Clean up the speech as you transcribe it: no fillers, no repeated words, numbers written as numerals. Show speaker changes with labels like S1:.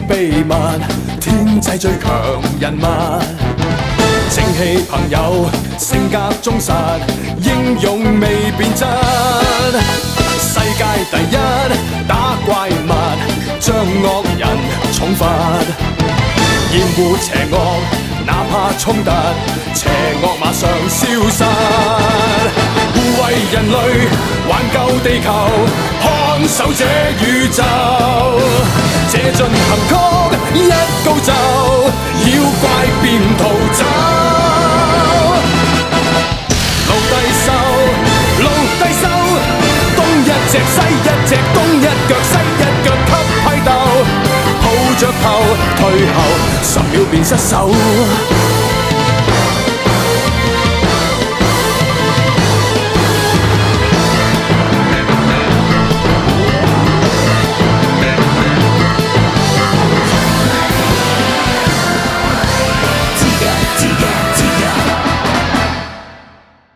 S1: 秘密，天際最強人物。正氣朋友，性格忠實，英勇未變質。世界第一打怪物，將惡人重罰。厭惡邪惡，哪怕衝突，邪惡馬上消失。護衛人類，挽救地球，看守這宇宙。這進行曲一高奏，妖怪便逃走。路低收，路低收，東一隻西一隻，東一腳西一腳給批鬥。抱着頭退後，10秒便失手。